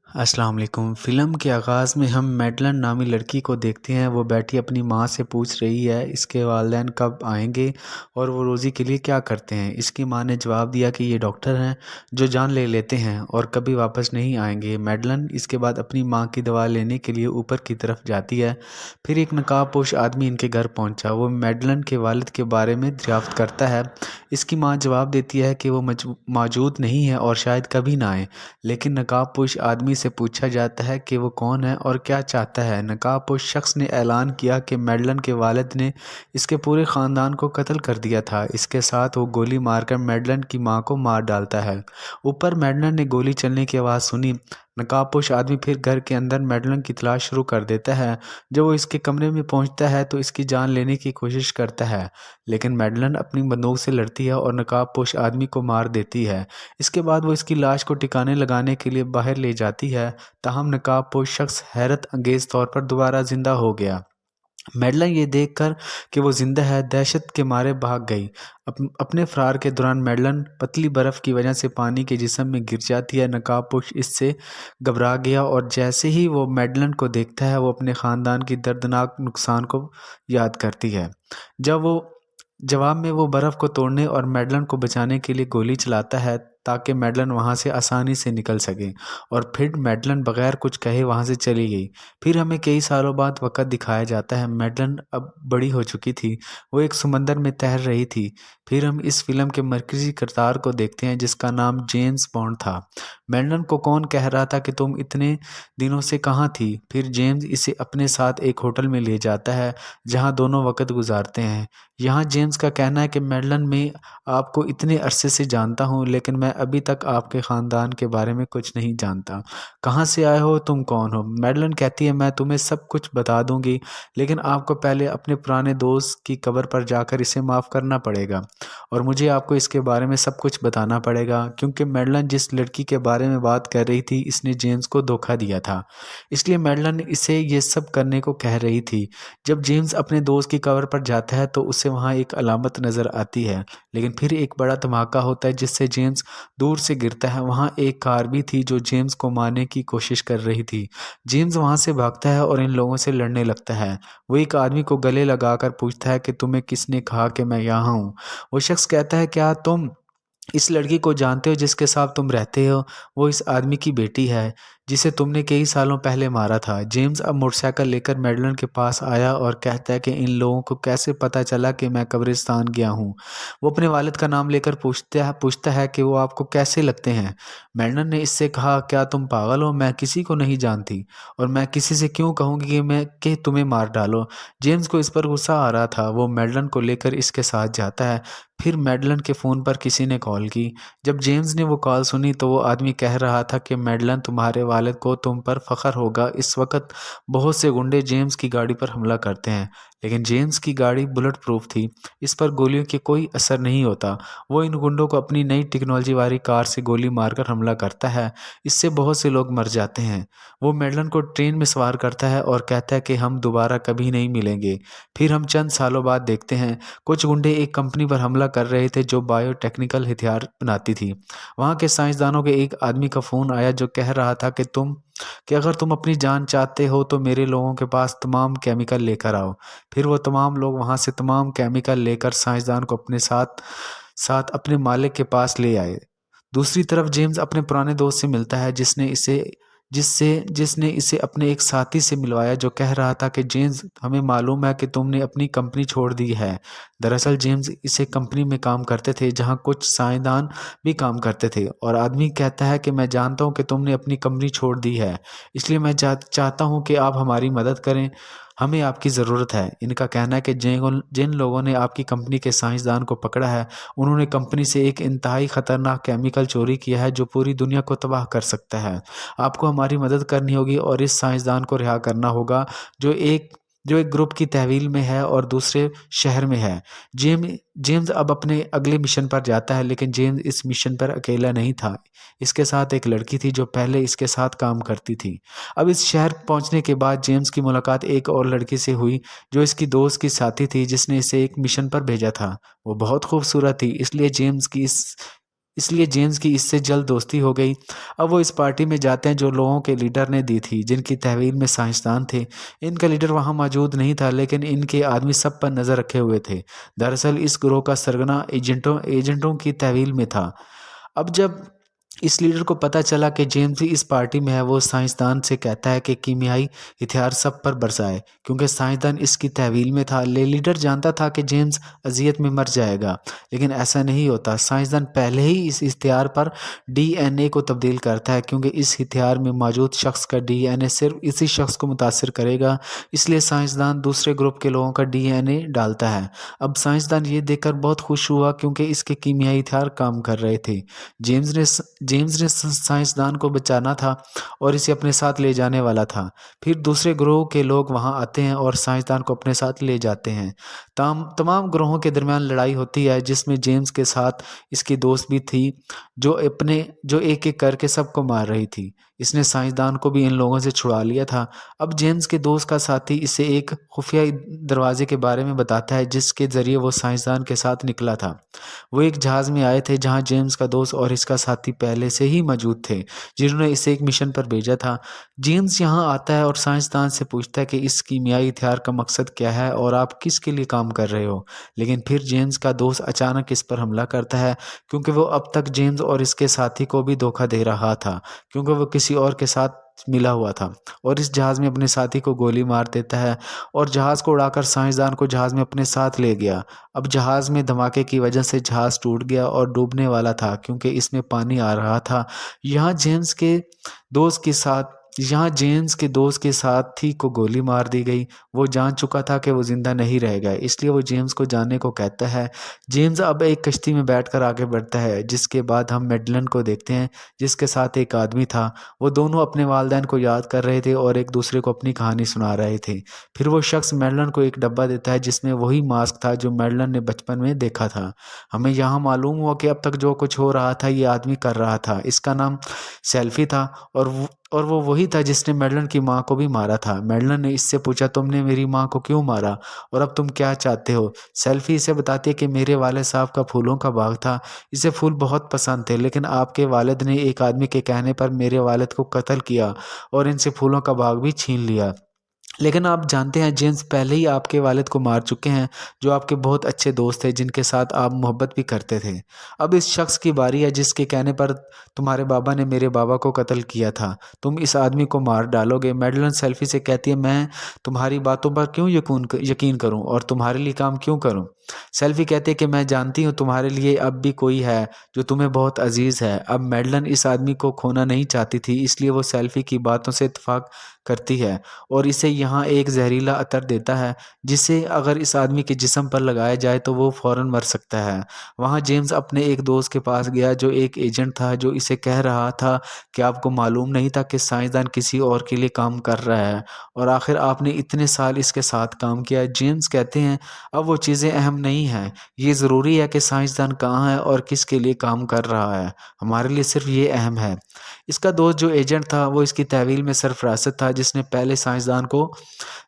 अस्सलाम वालेकुम। फ़िल्म के आगाज़ में हम मैडलन नामी लड़की को देखते हैं। वो बैठी अपनी माँ से पूछ रही है इसके वालिदैन कब आएंगे और वो रोज़ी के लिए क्या करते हैं। इसकी माँ ने जवाब दिया कि ये डॉक्टर हैं जो जान ले लेते हैं और कभी वापस नहीं आएंगे। मैडलन इसके बाद अपनी माँ की दवा लेने के लिए ऊपर की तरफ जाती है। फिर एक नकाबपोश आदमी इनके घर पहुंचा। वो मैडलन के वालिद के बारे में दरियाफ्त करता है। इसकी माँ जवाब देती है कि वो मौजूद नहीं है और शायद कभी ना आए। लेकिन नकाबपोश आदमी से पूछा जाता है कि वो कौन है और क्या चाहता है। नकाबपोश शख्स ने ऐलान किया कि मैडलन के वालिद ने इसके पूरे ख़ानदान को कत्ल कर दिया था। इसके साथ वो गोली मारकर मैडलन की माँ को मार डालता है। ऊपर मैडलन ने गोली चलने की आवाज़ सुनी। नकाबपोश आदमी फिर घर के अंदर मैडलन की तलाश शुरू कर देता है। जब वो इसके कमरे में पहुंचता है तो इसकी जान लेने की कोशिश करता है, लेकिन मैडलन अपनी बंदूक से लड़ती है और नकाबपोश आदमी को मार देती है। इसके बाद वो इसकी लाश को ठिकाने लगाने के लिए बाहर ले जाती है। ताहम नकाबपोश शख्स हैरत अंगेज तौर पर दोबारा जिंदा हो गया। मैडलन ये देखकर कि वो जिंदा है दहशत के मारे भाग गई। अपने फरार के दौरान मैडलन पतली बर्फ़ की वजह से पानी के जिस्म में गिर जाती है। नकाबपोश इससे घबरा गया और जैसे ही वो मैडलन को देखता है वो अपने ख़ानदान की दर्दनाक नुकसान को याद करती है। जब वो जवाब में वो बर्फ़ को तोड़ने और मैडलन को बचाने के लिए गोली चलाता है ताकि मैडलन वहाँ से आसानी से निकल सके, और फिर मैडलन बगैर कुछ कहे वहाँ से चली गई। फिर हमें कई सालों बाद वक़्त दिखाया जाता है। मैडलन अब बड़ी हो चुकी थी। वो एक समंदर में तैर रही थी। फिर हम इस फिल्म के मरकज़ी किरदार को देखते हैं जिसका नाम जेम्स बॉन्ड था। मैडलन को कौन कह रहा था कि तुम इतने दिनों से कहाँ थी। फिर जेम्स इसे अपने साथ एक होटल में ले जाता है जहाँ दोनों वक़्त गुजारते हैं। यहाँ जेम्स का कहना है कि मैडलन, मैं आपको इतने अरसे से जानता हूँ लेकिन मैं अभी तक आपके ख़ानदान के बारे में कुछ नहीं जानता। कहाँ से आए हो, तुम कौन हो। मैडलन कहती है मैं तुम्हें सब कुछ बता दूंगी, लेकिन आपको पहले अपने पुराने दोस्त की कब्र पर जाकर इसे माफ़ करना पड़ेगा और मुझे आपको इसके बारे में सब कुछ बताना पड़ेगा, क्योंकि मैडलन जिस लड़की के बारे में बात कर रही थी इसने जेम्स को धोखा दिया था, इसलिए मैडलन इसे ये सब करने को कह रही थी। जब जेम्स अपने दोस्त की कब्र पर जाता है तो उसे वहाँ एक अलामत नज़र आती है, लेकिन फिर एक बड़ा धमाका होता है जिससे जेम्स दूर से गिरता है। वहाँ एक कार भी थी जो जेम्स को मारने की कोशिश कर रही थी। जेम्स वहाँ से भागता है और इन लोगों से लड़ने लगता है। वो एक आदमी को गले लगाकर पूछता है कि तुम्हें किसने कहा कि मैं यहाँ हूँ। वो शख्स कहता है क्या तुम इस लड़की को जानते हो जिसके साथ तुम रहते हो। वो इस आदमी की बेटी है जिसे तुमने कई सालों पहले मारा था। जेम्स अब मोटरसाइकिल लेकर मैडलन के पास आया और कहता है कि इन लोगों को कैसे पता चला कि मैं कब्रिस्तान गया हूँ। वो अपने वालिद का नाम लेकर पूछता है कि वो आपको कैसे लगते हैं। मैडलन ने इससे कहा क्या तुम पागल हो, मैं किसी को नहीं जानती और मैं किसी से क्यों कहूँगी कि तुम्हें मार डालो। जेम्स को इस पर गुस्सा आ रहा था। वो मैडलन को लेकर इसके साथ जाता है। फिर मैडलन के फ़ोन पर किसी ने कॉल की। जब जेम्स ने वो कॉल सुनी तो वो आदमी कह रहा था कि मैडलन, तुम्हारे वालिद को तुम पर फ़ख्र होगा। इस वक्त बहुत से गुंडे जेम्स की गाड़ी पर हमला करते हैं, लेकिन जेम्स की गाड़ी बुलेट प्रूफ थी। इस पर गोलियों के कोई असर नहीं होता। वो इन गुंडों को अपनी नई टेक्नोलॉजी वाली कार से गोली मारकर हमला करता है। इससे बहुत से लोग मर जाते हैं। वो मैडलन को ट्रेन में सवार करता है और कहता है कि हम दोबारा कभी नहीं मिलेंगे। फिर हम चंद सालों बाद देखते हैं कुछ गुंडे एक कंपनी पर हमला कर रहे थे जो बायोटेक्निकल हथियार बनाती थी। वहाँ के साइंसदानों के एक आदमी का फ़ोन आया जो कह रहा था कि अगर तुम अपनी जान चाहते हो तो मेरे लोगों के पास तमाम केमिकल लेकर आओ। फिर वो तमाम लोग वहाँ से तमाम केमिकल लेकर साइंसदान को अपने साथ साथ अपने मालिक के पास ले आए। दूसरी तरफ जेम्स अपने पुराने दोस्त से मिलता है जिसने इसे अपने एक साथी से मिलवाया जो कह रहा था कि जेम्स, हमें मालूम है कि तुमने अपनी कंपनी छोड़ दी है। दरअसल जेम्स इसे कंपनी में काम करते थे जहां कुछ साइंसदान भी काम करते थे, और आदमी कहता है कि मैं जानता हूं कि तुमने अपनी कंपनी छोड़ दी है, इसलिए मैं चाहता हूं कि आप हमारी मदद करें। हमें आपकी ज़रूरत है। इनका कहना है कि जिन लोगों ने आपकी कंपनी के साइंसदान को पकड़ा है उन्होंने कंपनी से एक इंतहाई ख़तरनाक केमिकल चोरी किया है जो पूरी दुनिया को तबाह कर सकता है। आपको हमारी मदद करनी होगी और इस साइंसदान को रिहा करना होगा जो एक ग्रुप की तहवील में है और दूसरे शहर में है। जेम्स अब अपने अगले मिशन पर जाता है, लेकिन जेम्स इस मिशन पर अकेला नहीं था। इसके साथ एक लड़की थी जो पहले इसके साथ काम करती थी। अब इस शहर पहुंचने के बाद जेम्स की मुलाकात एक और लड़की से हुई जो इसकी दोस्त की साथी थी जिसने इसे एक मिशन पर भेजा था। वो बहुत खूबसूरत थी, इसलिए जेम्स की इसलिए जेम्स की इससे जल्द दोस्ती हो गई। अब वो इस पार्टी में जाते हैं जो लोगों के लीडर ने दी थी, जिनकी तहवील में साइंसदान थे। इनका लीडर वहाँ मौजूद नहीं था, लेकिन इनके आदमी सब पर नज़र रखे हुए थे। दरअसल इस ग्रोह का सरगना एजेंटों एजेंटों की तहवील में था। अब जब इस लीडर को पता चला कि जेम्स भी इस पार्टी में है, वो साइंसदान से कहता है कि कीमियाई हथियार सब पर बरसाए, क्योंकि साइंसदान इसकी तहवील में था। लीडर जानता था कि जेम्स अजियत में मर जाएगा, लेकिन ऐसा नहीं होता। साइंसदान पहले ही इस हथियार पर डीएनए को तब्दील करता है, क्योंकि इस हथियार में मौजूद शख्स का डीएनए सिर्फ इसी शख्स को मुतासिर करेगा। इसलिए साइंसदान दूसरे ग्रुप के लोगों का डीएनए डालता है। अब साइंसदान ये देखकर बहुत खुश हुआ, क्योंकि इसके कीमियाई हथियार काम कर रहे थे। जेम्स ने साइंसदान को बचाना था और इसे अपने साथ ले जाने वाला था। फिर दूसरे ग्रोह के लोग वहां आते हैं और साइंसदान को अपने साथ ले जाते हैं। तमाम ग्रोहों के दरमियान लड़ाई होती है, जिसमें जेम्स के साथ इसकी दोस्त भी थी, जो एक एक करके सबको मार रही थी। इसने साइंसदान को भी इन लोगों से छुड़ा लिया था। अब जेम्स के दोस्त का साथी इसे एक खुफिया दरवाजे के बारे में बताता है, जिसके जरिए वो साइंसदान के साथ निकला था। वो एक जहाज़ में आए थे जहां जेम्स का दोस्त और इसका साथी पहले से ही मौजूद थे, जिन्होंने इसे एक मिशन पर भेजा था। जेम्स यहां आता है और साइंसदान से पूछता है कि इस कीमियाई हथियार का मकसद क्या है और आप किसके लिए काम कर रहे हो। लेकिन फिर जेम्स का दोस्त अचानक इस पर हमला करता है, क्योंकि वो अब तक जेम्स और इसके साथी को भी धोखा दे रहा था, क्योंकि वो किसी और के साथ मिला हुआ था, और इस जहाज़ में अपने साथी को गोली मार देता है और जहाज़ को उड़ाकर साइंसदान को जहाज़ में अपने साथ ले गया। अब जहाज़ में धमाके की वजह से जहाज़ टूट गया और डूबने वाला था, क्योंकि इसमें पानी आ रहा था। यहाँ जेम्स के दोस्त के साथ यहाँ जेम्स के दोस्त के साथी को गोली मार दी गई। वो जान चुका था कि वो जिंदा नहीं रहेगा, इसलिए वो जेम्स को जाने को कहता है। जेम्स अब एक कश्ती में बैठकर आगे बढ़ता है, जिसके बाद हम मैडलन को देखते हैं, जिसके साथ एक आदमी था। वो दोनों अपने वालिदैन को याद कर रहे थे और एक दूसरे को अपनी कहानी सुना रहे थे। फिर वो शख्स मैडलन को एक डब्बा देता है, जिसमें वही मास्क था जो मैडलन ने बचपन में देखा था। हमें यहाँ मालूम हुआ कि अब तक जो कुछ हो रहा था ये आदमी कर रहा था। इसका नाम सेल्फी था, और वो वही था जिसने मैडलन की माँ को भी मारा था। मैडलन ने इससे पूछा, तुमने मेरी माँ को क्यों मारा और अब तुम क्या चाहते हो। सेल्फी इसे बताती है कि मेरे वालिद साहब का फूलों का बाग था, इसे फूल बहुत पसंद थे, लेकिन आपके वालिद ने एक आदमी के कहने पर मेरे वालिद को कत्ल किया और इनसे फूलों का बाग भी छीन लिया। लेकिन आप जानते हैं जेम्स पहले ही आपके वालिद को मार चुके हैं, जो आपके बहुत अच्छे दोस्त थे, जिनके साथ आप मोहब्बत भी करते थे। अब इस शख्स की बारी है जिसके कहने पर तुम्हारे बाबा ने मेरे बाबा को कत्ल किया था। तुम इस आदमी को मार डालोगे। मैडलन सेल्फी से कहती है, मैं तुम्हारी बातों पर क्यों यकीन करूं और तुम्हारे लिए काम क्यों करूं। सेल्फी कहती है कि मैं जानती हूँ तुम्हारे लिए अब भी कोई है जो तुम्हें बहुत अजीज है। अब मैडलन इस आदमी को खोना नहीं चाहती थी, इसलिए वो सेल्फी की बातों से इत्तेफाक करती है और इसे यहाँ एक जहरीला अतर देता है, जिसे अगर इस आदमी के जिस्म पर लगाया जाए तो वो फौरन मर सकता है। वहाँ जेम्स अपने एक दोस्त के पास गया जो एक एजेंट था, जो इसे कह रहा था कि आपको मालूम नहीं था कि साइंसदान किसी और के लिए काम कर रहा है और आखिर आपने इतने साल इसके साथ काम किया। जेम्स कहते हैं, अब वो चीज़ें अहम नहीं हैं, ये ज़रूरी है कि साइंसदान कहाँ है और किसके लिए काम कर रहा है। हमारे लिए सिर्फ ये अहम है। इसका दोस्त जो एजेंट था वो इसकी तहवील में सरफरासत था, जिसने पहले साइंसदान को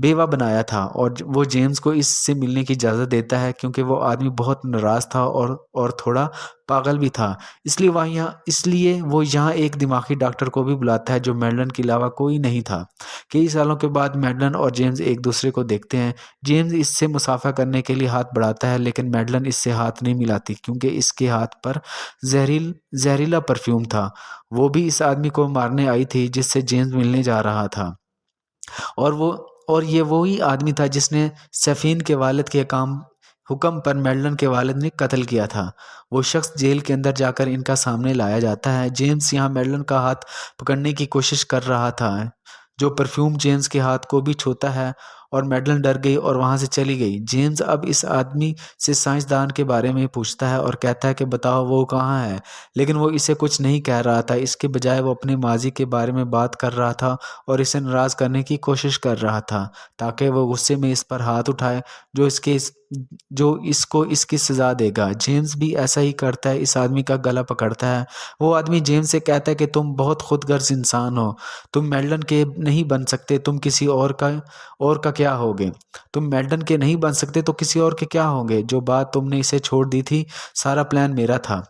बेवा बनाया था, और वो जेम्स को इससे मिलने की इजाज़त देता है, क्योंकि वो आदमी बहुत नाराज़ था और थोड़ा पागल भी था। इसलिए वो यहाँ एक दिमागी डॉक्टर को भी बुलाता है, जो मैडलन के अलावा कोई नहीं था। कई सालों के बाद मैडलन और जेम्स एक दूसरे को देखते हैं। जेम्स इससे मुसाफा करने के लिए हाथ बढ़ाता है, लेकिन मैडलन इससे हाथ नहीं मिलाती, क्योंकि इसके हाथ पर जहरीला परफ्यूम था। वो भी इस आदमी को मारने आई थी जिससे जेम्स मिलने जा रहा था, और वो और ये वही आदमी था जिसने सफ़ीन के वालिद के काम हुक्म पर मैडलन के वालिद ने कत्ल किया था। वो शख्स जेल के अंदर जाकर इनका सामने लाया जाता है। जेम्स यहाँ मैडलन का हाथ पकड़ने की कोशिश कर रहा था, जो परफ्यूम जेम्स के हाथ को भी छूता है, और मैडलन डर गई और वहाँ से चली गई। जेम्स अब इस आदमी से साइंसदान के बारे में पूछता है और कहता है कि बताओ वो कहाँ है, लेकिन वो इसे कुछ नहीं कह रहा था। इसके बजाय वो अपने माजी के बारे में बात कर रहा था और इसे नाराज़ करने की कोशिश कर रहा था, ताकि वो गुस्से में इस पर हाथ उठाए, जो इसको इसकी सज़ा देगा। जेम्स भी ऐसा ही करता है, इस आदमी का गला पकड़ता है। वो आदमी जेम्स से कहता है कि तुम बहुत खुदगर्ज इंसान हो, तुम मैडलन के नहीं बन सकते, तुम किसी और का क्या क्या होगे? तुम मेल्टन के नहीं बन सकते तो किसी और के क्या होंगे? जो बात तुमने इसे छोड़ दी थी, सारा प्लान मेरा था।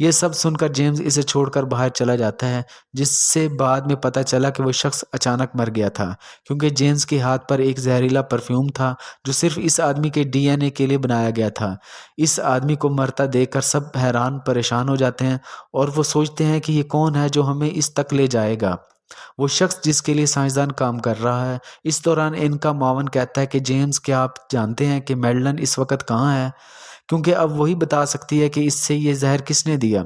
ये सब सुनकर जेम्स इसे छोड़कर बाहर चला जाता है, जिससे बाद में पता चला कि वो शख्स अचानक मर गया था, क्योंकि जेम्स के हाथ पर एक जहरीला परफ्यूम था जो सिर्फ इस आदमी के डीएनए के लिए बनाया गया था। इस आदमी को मरता देखकर सब हैरान परेशान हो जाते हैं और वो सोचते हैं कि ये कौन है जो हमें इस तक ले जाएगा। वो शख्स जिसके लिए साइंसदान काम कर रहा है। इस दौरान इनका मावन कहता है कि जेम्स, क्या आप जानते हैं कि मैडलन इस वक्त कहाँ है? क्योंकि अब वही बता सकती है कि इससे ये जहर किसने दिया।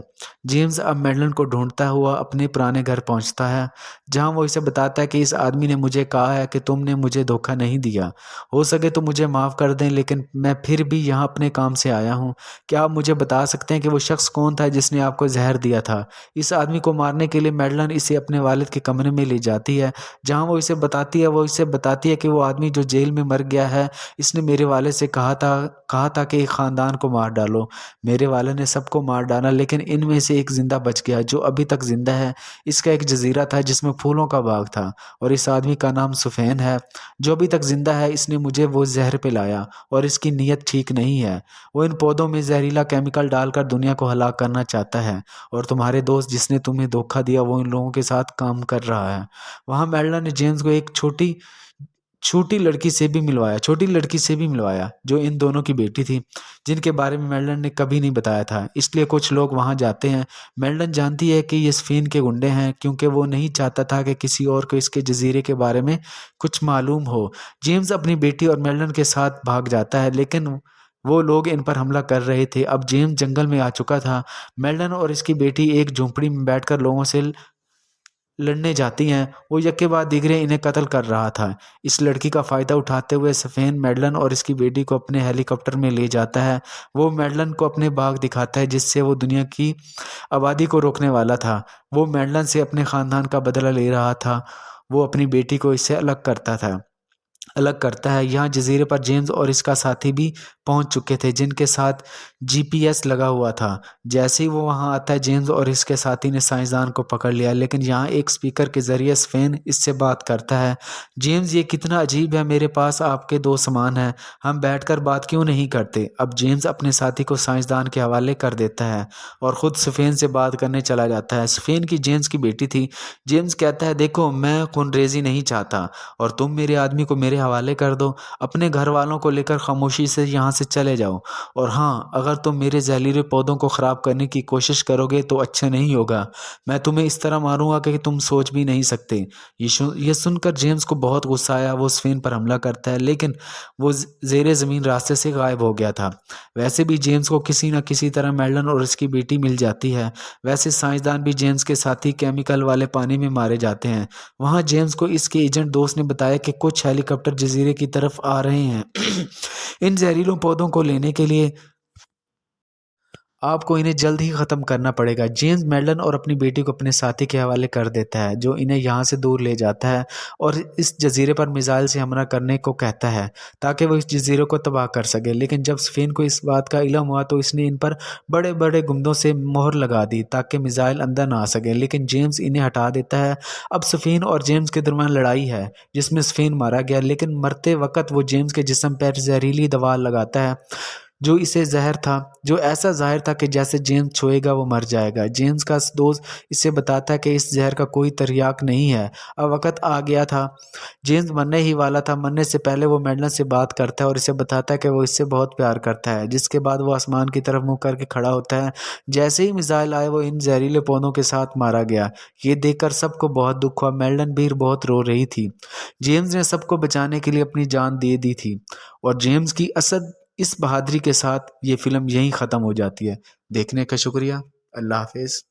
जेम्स अब मैडलन को ढूंढता हुआ अपने पुराने घर पहुंचता है, जहां वो इसे बताता है कि इस आदमी ने मुझे कहा है कि तुमने मुझे धोखा नहीं दिया। हो सके तो मुझे माफ़ कर दें, लेकिन मैं फिर भी यहाँ अपने काम से आया हूँ। क्या आप मुझे बता सकते हैं कि वो शख्स कौन था जिसने आपको जहर दिया था? इस आदमी को मारने के लिए मैडलन इसे अपने वालिद के कमरे में ले जाती है, जहाँ वो इसे बताती है कि वो आदमी जो जेल में मर गया है, इसने मेरे वालिद से कहा था कि एक ख़ानदान को मार डालो। मेरे वालिद ने सबको मार डाला, लेकिन इनमें से एक ज़िंदा बच गया जो अभी तक ज़िंदा है। इसका एक जज़ीरा था जिसमें फूलों का बाग था और इस आदमी का नाम सुफेन है, जो अभी तक ज़िंदा है। इसने मुझे वो ज़हर पिलाया और इसकी नीयत ठीक नहीं है। वो इन पौधों में जहरीला केमिकल डालकर दुनिया को हलाक करना चाहता है और तुम्हारे दोस्त जिसने तुम्हें धोखा दिया वो इन लोगों के साथ काम कर रहा है। वहाँ मैडला ने जेम्स को एक छोटी लड़की से भी मिलवाया जो इन दोनों की बेटी थी, जिनके बारे में मेल्डन ने कभी नहीं बताया था। इसलिए कुछ लोग वहां जाते हैं। मेल्डन जानती है कि ये स्फीन के गुंडे हैं, क्योंकि वो नहीं चाहता था कि किसी और को इसके जजीरे के बारे में कुछ मालूम हो। जेम्स अपनी बेटी और मेल्डन के साथ भाग जाता है, लेकिन वो लोग इन पर हमला कर रहे थे। अब जेम्स जंगल में आ चुका था। मेल्डन और इसकी बेटी एक झोंपड़ी में बैठकर लोगों से लड़ने जाती हैं। वो यक्के बाद दीगरे इन्हें कत्ल कर रहा था। इस लड़की का फ़ायदा उठाते हुए सफ़ेन मैडलन और इसकी बेटी को अपने हेलीकॉप्टर में ले जाता है। वो मैडलन को अपने बाग दिखाता है जिससे वो दुनिया की आबादी को रोकने वाला था। वो मैडलन से अपने ख़ानदान का बदला ले रहा था। वो अपनी बेटी को इससे अलग करता है। यहाँ जजीरे पर जेम्स और इसका साथी भी पहुंच चुके थे, जिनके साथ जीपीएस लगा हुआ था। जैसे ही वो वहां आता है, जेम्स और इसके साथी ने साइंसदान को पकड़ लिया, लेकिन यहाँ एक स्पीकर के जरिए स्फेन इससे बात करता है। जेम्स, ये कितना अजीब है, मेरे पास आपके दो सामान हैं, हम बैठकर बात क्यों नहीं करते? अब जेम्स अपने साथी को साइंसदान के हवाले कर देता है और ख़ुद स्फेन से बात करने चला जाता है। स्फेन की जेम्स की बेटी थी। जेम्स कहता है, देखो, मैं खूनरेज़ी नहीं चाहता और तुम मेरे आदमी को मेरे हवाले कर दो। अपने घर वालों को लेकर खामोशी से यहाँ से चले जाओ। और हाँ, अगर तुम मेरे जहरीले पौधों को ख़राब करने की कोशिश करोगे तो अच्छा नहीं होगा। मैं तुम्हें इस तरह मारूंगा कि तुम सोच भी नहीं सकते। ये सुनकर जेम्स को बहुत गुस्सा आया। वो स्फेन पर हमला करता है, लेकिन वो ज़ेरे ज़मीन रास्ते से गायब हो गया था। वैसे भी जेम्स को किसी न किसी तरह मेल्डन और उसकी बेटी मिल जाती है। वैसे साइंसदान भी जेम्स के साथी केमिकल वाले पानी में मारे जाते हैं। वहाँ जेम्स को इसके एजेंट दोस्त ने बताया कि कुछ हेलीकॉप्टर जजीरे की तरफ आ रहे हैं। इन जहरीलों पौधों को लेने के लिए आपको इन्हें जल्द ही ख़त्म करना पड़ेगा। जेम्स मेल्डन और अपनी बेटी को अपने साथी के हवाले कर देता है, जो इन्हें यहाँ से दूर ले जाता है और इस जजीरे पर मिसाइल से हमला करने को कहता है ताकि वो इस जजीरे को तबाह कर सके। लेकिन जब स्फेन को इस बात का इल्म हुआ तो इसने इन पर बड़े बड़े गुम्बदों से मोहर लगा दी ताकि मिसाइल अंदर ना आ सके, लेकिन जेम्स इन्हें हटा देता है। अब स्फेन और जेम्स के दरमियान लड़ाई है, जिसमें स्फेन मारा गया, लेकिन मरते वक्त वो जेम्स के जिस्म पर जहरीली दवा लगाता है जो ऐसा ज़ाहिर था कि जैसे जेम्स छुएगा वो मर जाएगा। जेम्स का दोस्त इसे बताता है कि इस जहर का कोई तिर्याक नहीं है, अब वक्त आ गया था। जेम्स मरने ही वाला था। मरने से पहले वो मेडलन से बात करता है और इसे बताता है कि वो इससे बहुत प्यार करता है, जिसके बाद वो आसमान की तरफ मुँह करके खड़ा होता है। जैसे ही मिसाइल आए, वो इन जहरीले पौधों के साथ मारा गया। ये देखकर सबको बहुत दुख हुआ। मेडलन भी बहुत रो रही थी। जेम्स ने सबको बचाने के लिए अपनी जान दे दी थी और जेम्स की असद इस बहादुरी के साथ ये फ़िल्म यहीं ख़त्म हो जाती है। देखने का शुक्रिया। अल्लाह हाफ़िज़।